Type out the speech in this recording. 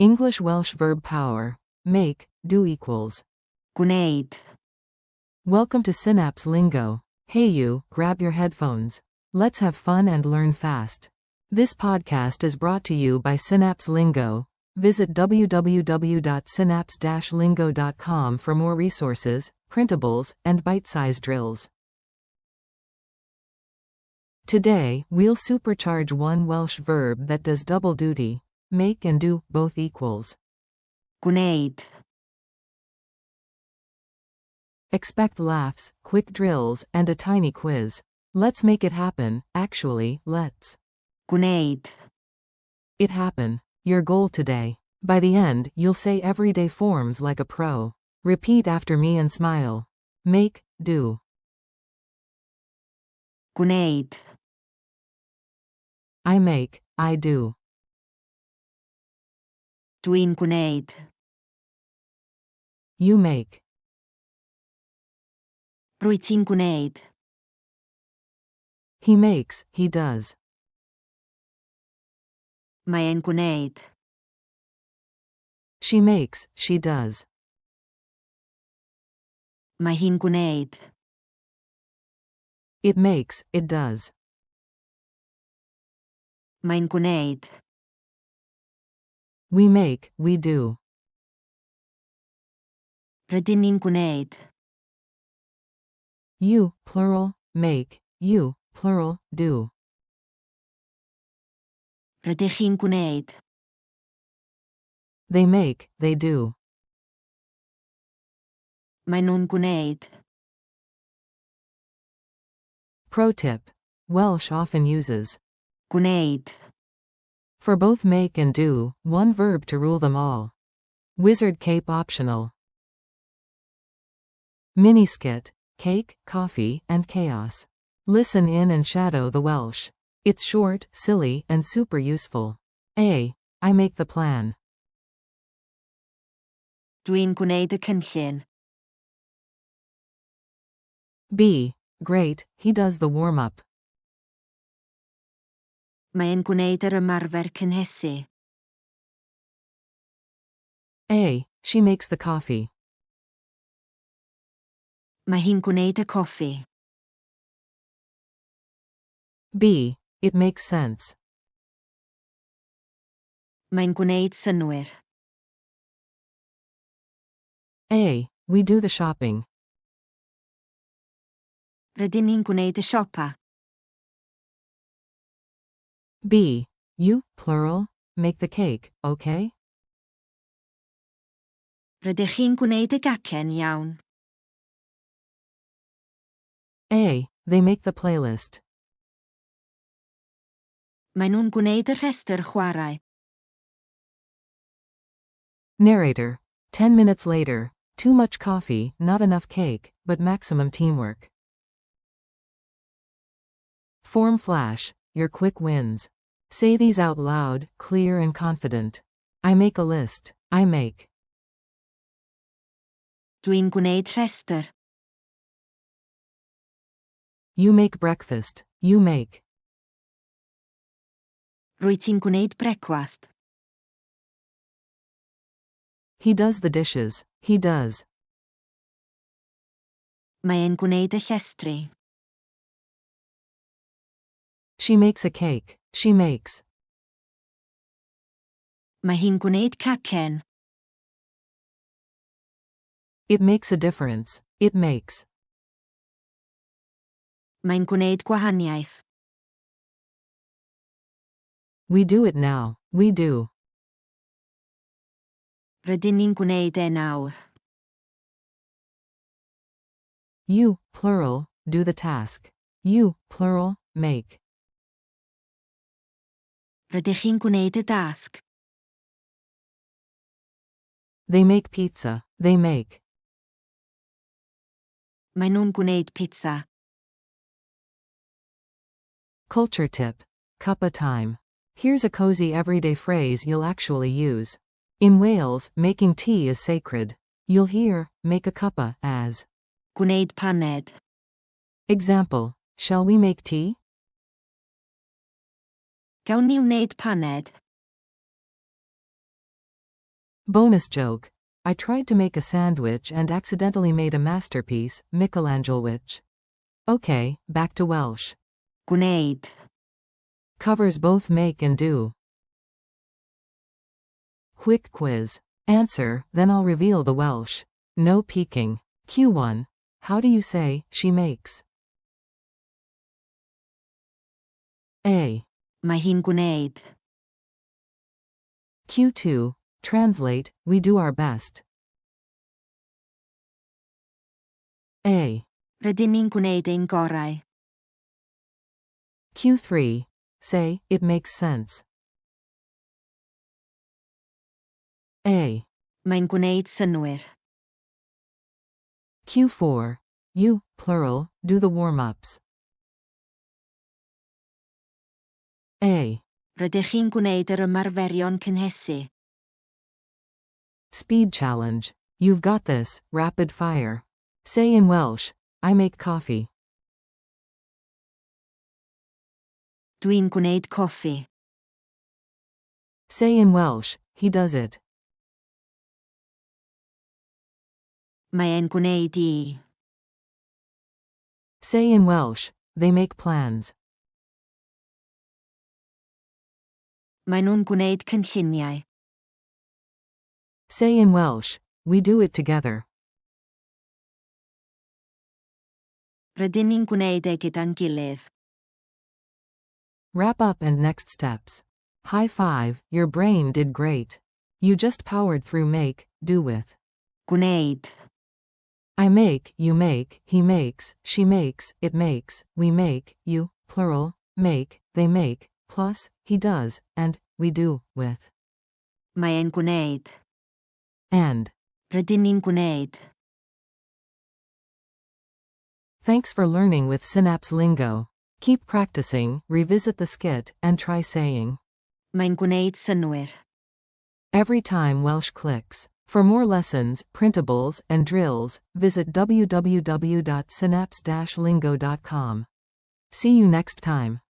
English Welsh verb power. Make, do equals. gwneud. Welcome to Synapse Lingo. Hey you, grab your headphones. Let's have fun and learn fast. This podcast is brought to you by Synapse Lingo. Visit www.synapse-lingo.com for more resources, printables, and bite-sized drills. Today, we'll supercharge one Welsh verb that does double duty. Make and do, both equals. gwneud. Expect laughs, quick drills, and a tiny quiz. Let's make it happen. Actually, let's. gwneud. It happen. Your goal today. By the end, you'll say everyday forms like a pro. Repeat after me and smile. Make, do. gwneud. I make, I do. Dwi'n gwneud. You make. Rwyt ti'n gwneud. He makes, he does. Mae e'n gwneud. She makes, she does. Mae hi'n gwneud. It makes, it does. Mae'n gwneud. We make, we do. Rydyn ni'n gwneud. You, plural, make. You, plural, do. Rydych chi'n gwneud. They make, they do. Mae nhw'n gwneud. Pro tip. Welsh often uses Gwneud. for both make and do, one verb to rule them all. Wizard cape optional. Miniskit, cake, coffee, and chaos. Listen in and shadow the Welsh. It's short, silly, and super useful. A. I make the plan. Dwi'n gwneud y cynllun. B. Great, he does the warm-up. Mae e'n gwneud yr ymarfer cynhesu. A. She makes the coffee. Mae hi'n gwneud y coffi. B. It makes sense. Mae'n gwneud synnwyr. A. We do the shopping. Rydyn ni'n gwneud y siopa. B. You, plural, make the cake, okay? Rydych chi'n gwneud y gacen iawn. A. They make the playlist. Mae nhw'n gwneud y rhestr chwarae. Narrator. 10 minutes later. Too much coffee, not enough cake, but maximum teamwork. Form flash. Your quick wins. Say these out loud, clear and confident. I make a list. I make. Dwi'n gwneud rhestr. You make breakfast. You make. Rwyt ti'n gwneud brecwast. He does the dishes. He does. Mae e'n gwneud y llestri. She makes a cake. She makes. Mae hi'n gwneud cacen. It makes a difference. It makes. Mae'n gwneud gwahaniaeth. We do it now. We do. Rydyn ni'n gwneud e nawr. You, plural, do the task. You, plural, make. Rydych chi'n gwneud y dasg. They make pizza. They make. Mae nhw'n gwneud pitsa. Culture tip. Cuppa time. Here's a cozy everyday phrase you'll actually use. In Wales, making tea is sacred. You'll hear, make a cuppa, as Gwneud paned. example, shall we make tea? Gawn ni wneud paned. Bonus joke. I tried to make a sandwich and accidentally made a masterpiece, Michelangelwich. Okay, back to Welsh. gwneud, Covers both make and do. Quick quiz. Answer, then I'll reveal the Welsh. No peeking. Q1. How do you say, she makes? A. mae hi'n gwneud. Q2. Translate, we do our best. A. Rydyn ni'n gwneud ein gorau. Q3. Say, it makes sense. A. Mae'n gwneud synnwyr. Q4. You, plural, do the warm-ups. A. Rydych chi'n gwneud yr ymarferion cynhesu. Speed challenge. You've got this, rapid fire. Say in Welsh, I make coffee. Dwi'n gwneud coffi. Say in Welsh, he does it. Mae e'n gwneud I. Say in Welsh, they make plans. Mae nhw'n gwneud cynlluniau. Say in Welsh, we do it together. Rydyn ni'n gwneud e gyda'n gilydd. Wrap up and next steps. High five, your brain did great. You just powered through make, do with. Gwneud. I make, you make, he makes, she makes, it makes, we make, you, plural, make, they make, plus, he does, and, we do, with. Mae e'n gwneud. And. Rydyn ni'n gwneud. Thanks for learning with Synapse Lingo. Keep practicing, revisit the skit, and try saying. Mae'n gwneud synnwyr. Every time Welsh clicks. For more lessons, printables, and drills, visit www.synapse-lingo.com. See you next time.